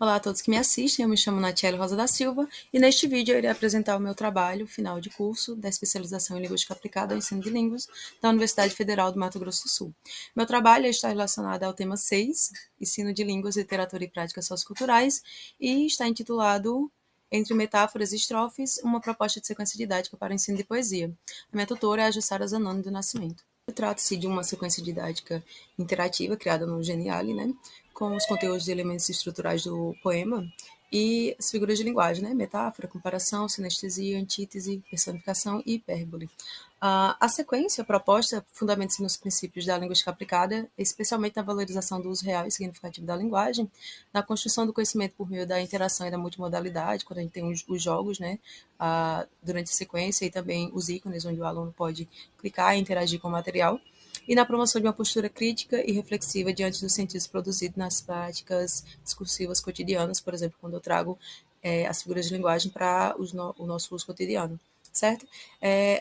Olá a todos que me assistem, eu me chamo Natiele Rosa da Silva e neste vídeo eu irei apresentar o meu trabalho final de curso da especialização em Linguística Aplicada ao Ensino de Línguas da Universidade Federal do Mato Grosso do Sul. Meu trabalho está relacionado ao tema 6, Ensino de Línguas, Literatura e Práticas Socioculturais, e está intitulado Entre Metáforas e Estrofes, uma proposta de sequência didática para o ensino de poesia. A minha tutora é a Jussara Zanoni do Nascimento. Trata-se de uma sequência didática interativa criada no Geniali, né, com os conteúdos de elementos estruturais do poema e as figuras de linguagem, né, metáfora, comparação, sinestesia, antítese, personificação e hipérbole. A sequência proposta fundamenta-se nos princípios da linguística aplicada, especialmente na valorização do uso real e significativo da linguagem, na construção do conhecimento por meio da interação e da multimodalidade, quando a gente tem os jogos, né, durante a sequência, e também os ícones, onde o aluno pode clicar e interagir com o material, e na promoção de uma postura crítica e reflexiva diante dos sentidos produzidos nas práticas discursivas cotidianas, por exemplo, quando eu trago as figuras de linguagem para o nosso uso cotidiano, certo?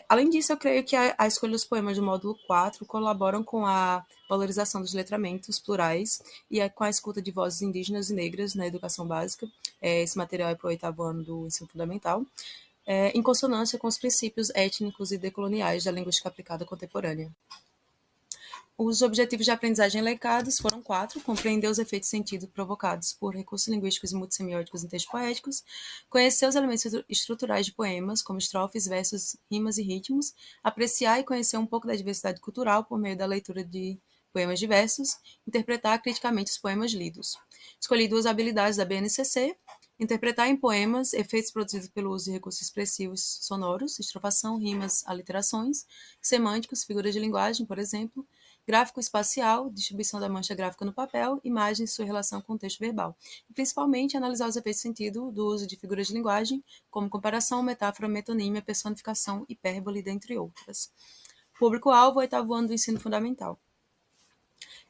Além disso, eu creio que a escolha dos poemas do módulo 4 colaboram com a valorização dos letramentos plurais e com a escuta de vozes indígenas e negras na educação básica. Esse material é para o 8º ano do ensino fundamental, em consonância com os princípios étnicos e decoloniais da linguística aplicada contemporânea. Os objetivos de aprendizagem elencados foram 4: compreender os efeitos sentidos provocados por recursos linguísticos e multissemióticos em textos poéticos, conhecer os elementos estruturais de poemas, como estrofes, versos, rimas e ritmos, apreciar e conhecer um pouco da diversidade cultural por meio da leitura de poemas diversos, interpretar criticamente os poemas lidos. Escolhi 2 habilidades da BNCC: interpretar em poemas efeitos produzidos pelo uso de recursos expressivos sonoros, estrofação, rimas, aliterações, semânticos, figuras de linguagem, por exemplo, gráfico espacial, distribuição da mancha gráfica no papel, imagens e sua relação com o texto verbal. E, principalmente, analisar os efeitos de sentido do uso de figuras de linguagem, como comparação, metáfora, metonímia, personificação, hipérbole, dentre outras. Público-alvo, 8º ano do ensino fundamental.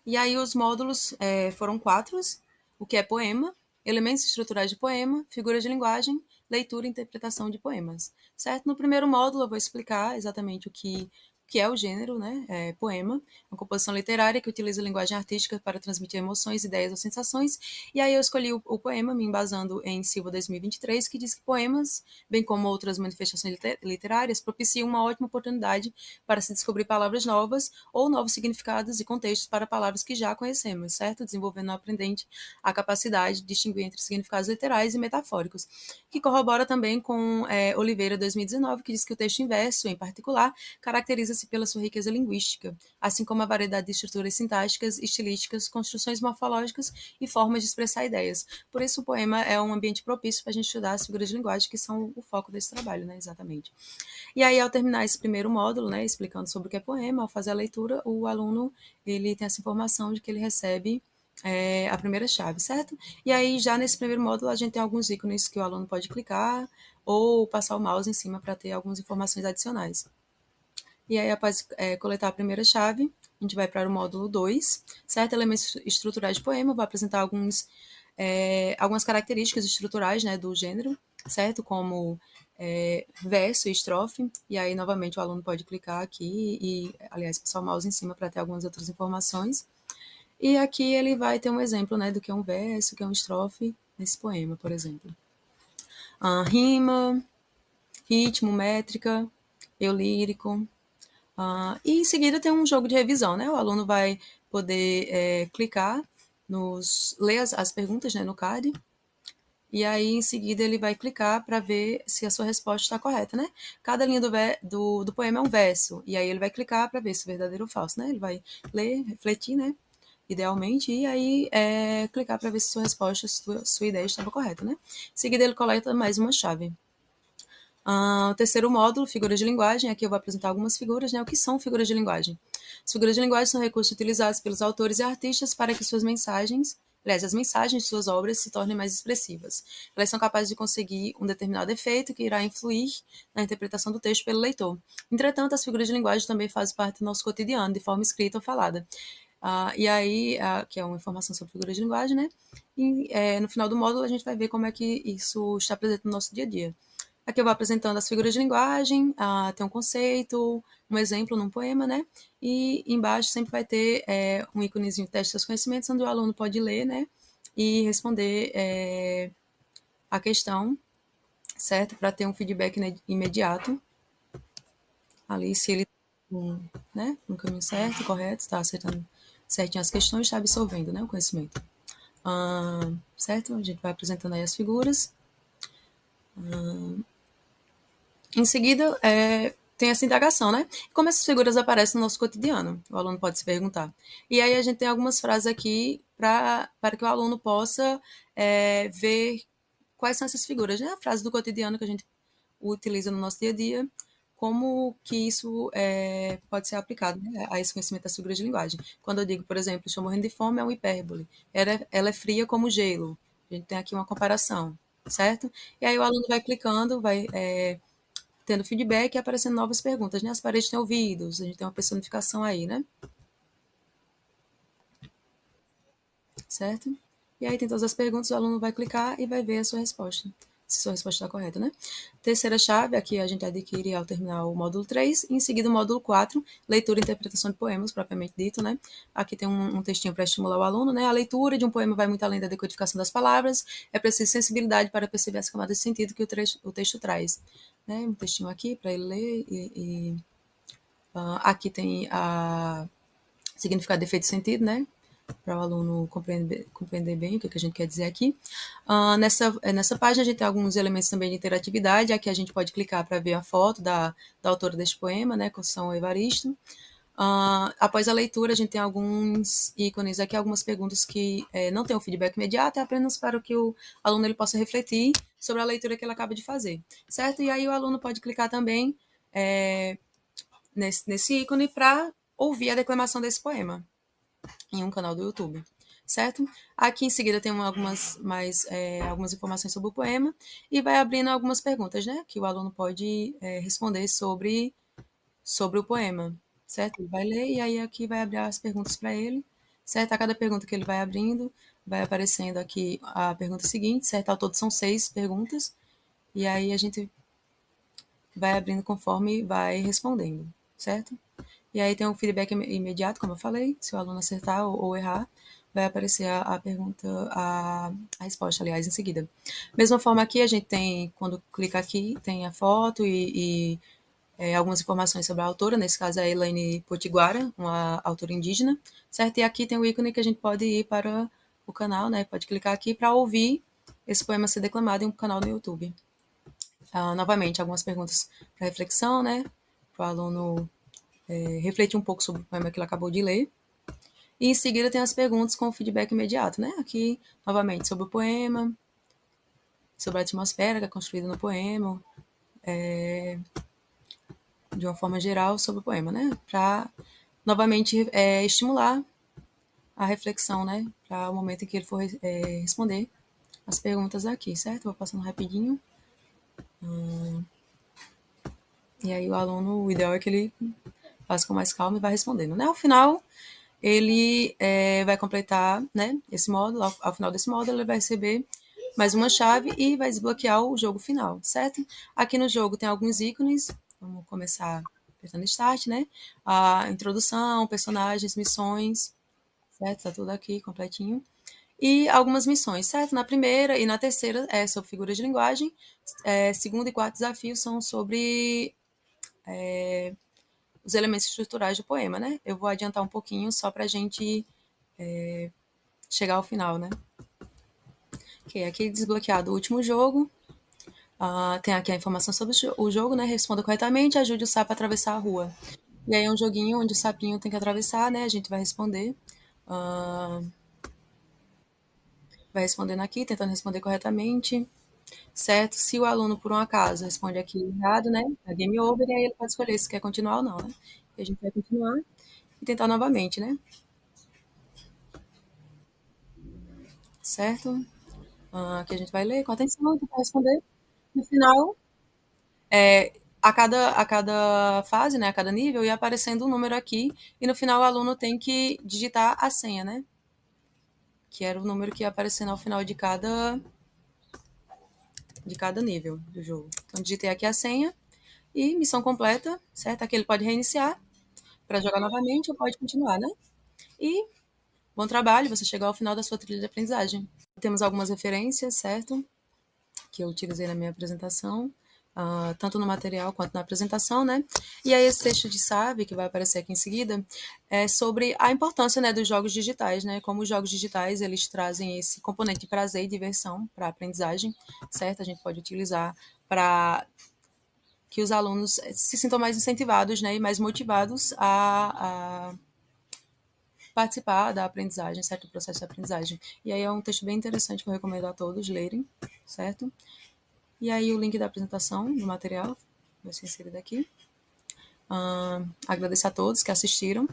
E aí os módulos foram 4, o que é poema, elementos estruturais de poema, figuras de linguagem, leitura e interpretação de poemas, certo? No primeiro módulo eu vou explicar exatamente o que é o gênero, né? Poema, uma composição literária que utiliza a linguagem artística para transmitir emoções, ideias ou sensações. E aí eu escolhi o poema me embasando em Silva 2023, que diz que poemas, bem como outras manifestações literárias, propiciam uma ótima oportunidade para se descobrir palavras novas ou novos significados e contextos para palavras que já conhecemos, certo? Desenvolvendo no aprendente a capacidade de distinguir entre significados literais e metafóricos, que corrobora também com Oliveira 2019, que diz que o texto inverso, em particular, caracteriza-se pela sua riqueza linguística, assim como a variedade de estruturas sintáticas, estilísticas, construções morfológicas e formas de expressar ideias. Por isso, o poema é um ambiente propício para a gente estudar as figuras de linguagem, que são o foco desse trabalho, né, exatamente. E aí, ao terminar esse primeiro módulo, né, explicando sobre o que é poema, ao fazer a leitura, o aluno ele tem essa informação de que ele recebe a primeira chave, certo? E aí, já nesse primeiro módulo, a gente tem alguns ícones que o aluno pode clicar ou passar o mouse em cima para ter algumas informações adicionais. E aí, após coletar a primeira chave, a gente vai para o módulo 2, certo? Elementos estruturais de poema, vai apresentar algumas características estruturais, né, do gênero, certo? Como verso e estrofe, e aí, novamente, o aluno pode clicar aqui e, aliás, passar o mouse em cima para ter algumas outras informações. E aqui ele vai ter um exemplo, né, do que é um verso, que é uma estrofe, nesse poema, por exemplo. Rima, ritmo, métrica, eu lírico. E em seguida tem um jogo de revisão, né? O aluno vai poder clicar ler as perguntas, né, no card, e aí em seguida ele vai clicar para ver se a sua resposta está correta, né? Cada linha do poema é um verso, e aí ele vai clicar para ver se é verdadeiro ou falso, né? Ele vai ler, refletir, né? Idealmente, e aí clicar para ver se sua resposta, sua ideia estava correta, né? Em seguida ele coleta mais uma chave. O terceiro módulo, figuras de linguagem. Aqui eu vou apresentar algumas figuras, né? O que são figuras de linguagem? As figuras de linguagem são recursos utilizados pelos autores e artistas para que suas mensagens, aliás, as mensagens de suas obras se tornem mais expressivas. Elas são capazes de conseguir um determinado efeito que irá influir na interpretação do texto pelo leitor. Entretanto, as figuras de linguagem também fazem parte do nosso cotidiano, de forma escrita ou falada. E aí, que é uma informação sobre figuras de linguagem, né? E no final do módulo a gente vai ver como é que isso está presente no nosso dia a dia. Aqui eu vou apresentando as figuras de linguagem, tem um conceito, um exemplo num poema, né? E embaixo sempre vai ter um íconezinho de teste dos conhecimentos, onde o aluno pode ler, né? e responder a questão, certo? Para ter um feedback imediato ali, se ele né, no caminho certo, correto, está acertando certinho as questões, está absorvendo, né, o conhecimento. Certo? A gente vai apresentando aí as figuras. Em seguida, tem essa indagação, né? Como essas figuras aparecem no nosso cotidiano? O aluno pode se perguntar. E aí a gente tem algumas frases aqui para que o aluno possa ver quais são essas figuras, né? A frase do cotidiano que a gente utiliza no nosso dia a dia, como que isso pode ser aplicado, né, a esse conhecimento das figuras de linguagem. Quando eu digo, por exemplo, estou morrendo de fome, é uma hipérbole. Ela é fria como gelo. A gente tem aqui uma comparação, certo? E aí o aluno vai clicando, vai tendo feedback e aparecendo novas perguntas, né? As paredes têm ouvidos, a gente tem uma personificação aí, né? Certo? E aí tem todas as perguntas, o aluno vai clicar e vai ver a sua resposta, se sua resposta está correta, né? Terceira chave, aqui a gente adquire ao terminar o módulo 3, e em seguida o módulo 4, leitura e interpretação de poemas, propriamente dito, né? Aqui tem um textinho para estimular o aluno, né? A leitura de um poema vai muito além da decodificação das palavras, é preciso sensibilidade para perceber as camadas de sentido que o texto traz. Né? Um textinho aqui para ele ler aqui tem a significado de efeito e sentido, né? Para o aluno compreender bem o que a gente quer dizer aqui. Nessa página a gente tem alguns elementos também de interatividade. Aqui a gente pode clicar para ver a foto da autora deste poema, né, Conceição Evaristo. Após a leitura, a gente tem alguns ícones aqui, algumas perguntas que não tem um feedback imediato, é apenas para que o aluno ele possa refletir sobre a leitura que ele acaba de fazer, certo? E aí o aluno pode clicar também nesse ícone para ouvir a declamação desse poema em um canal do YouTube, certo? Aqui em seguida tem algumas informações sobre o poema e vai abrindo algumas perguntas, né? Que o aluno pode responder sobre o poema, certo? Ele vai ler e aí aqui vai abrir as perguntas para ele, certo? A cada pergunta que ele vai abrindo, vai aparecendo aqui a pergunta seguinte, certo? Ao todo são 6 perguntas e aí a gente vai abrindo conforme vai respondendo, certo? E aí tem um feedback imediato, como eu falei, se o aluno acertar ou errar, vai aparecer a pergunta, a resposta, aliás, em seguida. Mesma forma aqui, a gente tem, quando clica aqui, tem a foto e algumas informações sobre a autora, nesse caso é a Elaine Potiguara, uma autora indígena, certo? E aqui tem o ícone que a gente pode ir para o canal, né? Pode clicar aqui para ouvir esse poema ser declamado em um canal do YouTube. Novamente, algumas perguntas para reflexão, né? Para o aluno refletir um pouco sobre o poema que ele acabou de ler. E em seguida tem as perguntas com feedback imediato, né? Aqui, novamente, sobre o poema, sobre a atmosfera que é construída no poema, de uma forma geral sobre o poema, né? Para, novamente, estimular a reflexão, né? Para o momento em que ele for responder as perguntas aqui, certo? Vou passando rapidinho. E aí o aluno, o ideal é que ele faça com mais calma e vá respondendo, né? Ao final, ele vai completar, né, esse módulo, ao final desse módulo ele vai receber mais uma chave e vai desbloquear o jogo final, certo? Aqui no jogo tem alguns ícones, vamos começar apertando Start, né? A introdução, personagens, missões, certo? Tá tudo aqui completinho. E algumas missões, certo? Na primeira e na terceira é sobre figuras de linguagem, segundo e quarto desafio são sobre os elementos estruturais do poema, né? Eu vou adiantar um pouquinho só para a gente chegar ao final, né? Ok, aqui desbloqueado o último jogo. Tem aqui a informação sobre o jogo, né? Responda corretamente, ajude o sapo a atravessar a rua. E aí é um joguinho onde o sapinho tem que atravessar, né? A gente vai responder. Vai respondendo aqui, tentando responder corretamente, certo? Se o aluno, por um acaso, responde aqui errado, né? É game over, e aí ele pode escolher se quer continuar ou não, né? E a gente vai continuar e tentar novamente, né? Certo? Aqui a gente vai ler com atenção, tentar responder. No final, a cada fase, né, a cada nível, ia aparecendo um número aqui, e no final o aluno tem que digitar a senha, né? Que era o número que ia aparecendo ao final de cada nível do jogo. Então, digitei aqui a senha e missão completa, certo? Aqui ele pode reiniciar para jogar novamente ou pode continuar, né? E Bom trabalho, você chegou ao final da sua trilha de aprendizagem. Temos algumas referências, certo? Que eu utilizei na minha apresentação, tanto no material quanto na apresentação, né? E aí esse texto de Sabe, que vai aparecer aqui em seguida, é sobre a importância, né, dos jogos digitais, né? Como os jogos digitais, eles trazem esse componente de prazer e diversão para a aprendizagem, certo? A gente pode utilizar para que os alunos se sintam mais incentivados, né, e mais motivados a participar da aprendizagem, certo? Do processo de aprendizagem. E aí é um texto bem interessante que eu recomendo a todos lerem, certo? E aí o link da apresentação do material vai ser inserido aqui. Agradeço a todos que assistiram.